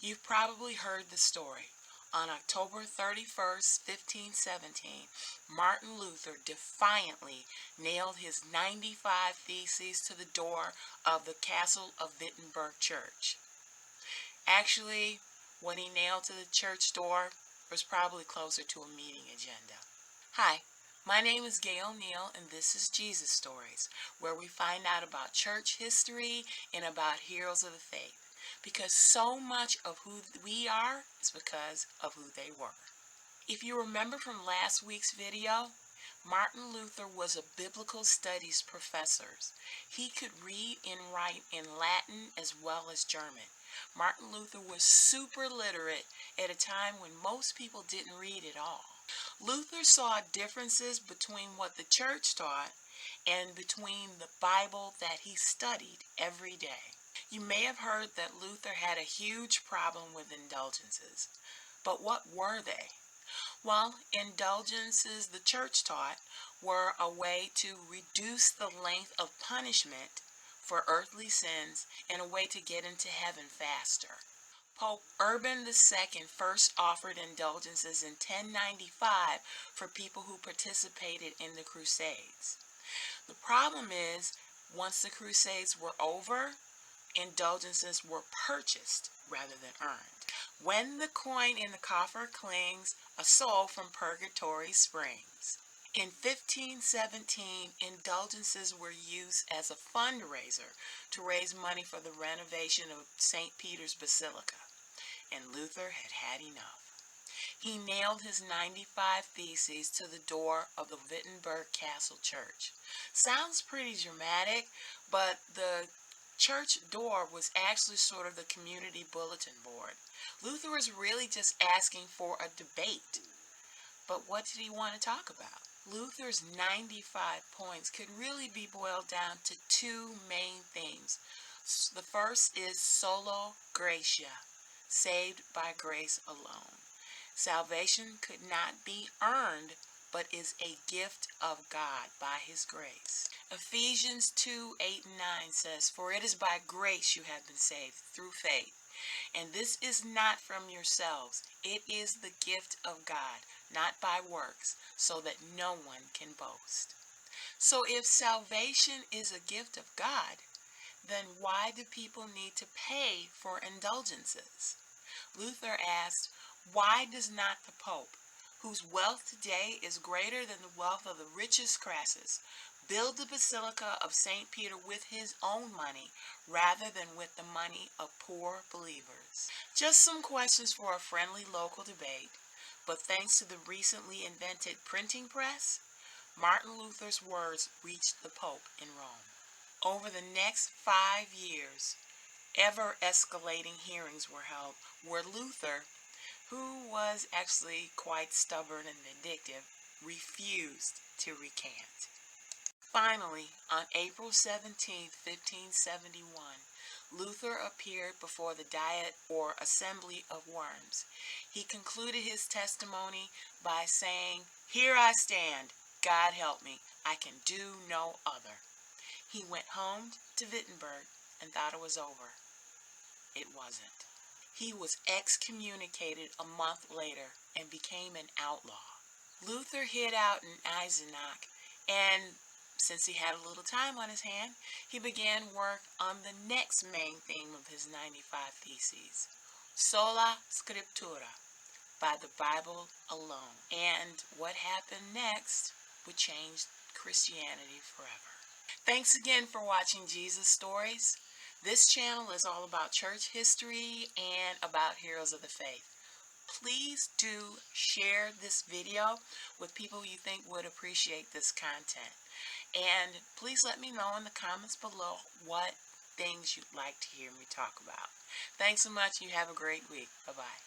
You've probably heard the story. On October 31st, 1517, Martin Luther defiantly nailed his 95 Theses to the door of the castle of Wittenberg Church. Actually, what he nailed to the church door was probably closer to a meeting agenda. Hi, my name is Gail Neal, and this is Jesus Stories, where we find out about church history and about heroes of the faith. Because so much of who we are is because of who they were. If you remember from last week's video, Martin Luther was a biblical studies professor. He could read and write in Latin as well as German. Martin Luther was super literate at a time when most people didn't read at all. Luther saw differences between what the church taught and between the Bible that he studied every day. You may have heard that Luther had a huge problem with indulgences. But what were they? Well, indulgences, the church taught, were a way to reduce the length of punishment for earthly sins and a way to get into heaven faster. Pope Urban II first offered indulgences in 1095 for people who participated in the Crusades. The problem is, once the Crusades were over, indulgences were purchased rather than earned. When the coin in the coffer clings, a soul from purgatory springs. In 1517, indulgences were used as a fundraiser to raise money for the renovation of St. Peter's Basilica, and Luther had had enough. He nailed his 95 Theses to the door of the Wittenberg Castle church. Sounds pretty dramatic, but the church door was actually sort of the community bulletin board. Luther was really just asking for a debate. But what did he want to talk about? Luther's 95 points could really be boiled down to two main themes. The first is sola gratia, saved by grace alone. Salvation could not be earned, but is a gift of God by his grace. Ephesians 2:8-9 says, "For it is by grace you have been saved through faith. And this is not from yourselves. It is the gift of God, not by works, so that no one can boast." So if salvation is a gift of God, then why do people need to pay for indulgences? Luther asked, why does not the Pope, whose wealth today is greater than the wealth of the richest Crassus, build the Basilica of St. Peter with his own money rather than with the money of poor believers? Just some questions for a friendly local debate, but thanks to the recently invented printing press, Martin Luther's words reached the Pope in Rome. Over the next 5 years, ever-escalating hearings were held where Luther, who was actually quite stubborn and vindictive, refused to recant. Finally, on April 17, 1571, Luther appeared before the Diet or Assembly of Worms. He concluded his testimony by saying, "Here I stand, God help me, I can do no other." He went home to Wittenberg and thought it was over. It wasn't. He was excommunicated a month later and became an outlaw. Luther hid out in Eisenach, and since he had a little time on his hand, he began work on the next main theme of his 95 Theses, sola scriptura, by the Bible alone. And what happened next would change Christianity forever. Thanks again for watching Jesus Stories. This channel is all about church history and about heroes of the faith. Please do share this video with people you think would appreciate this content. And please let me know in the comments below what things you'd like to hear me talk about. Thanks so much. You have a great week. Bye-bye.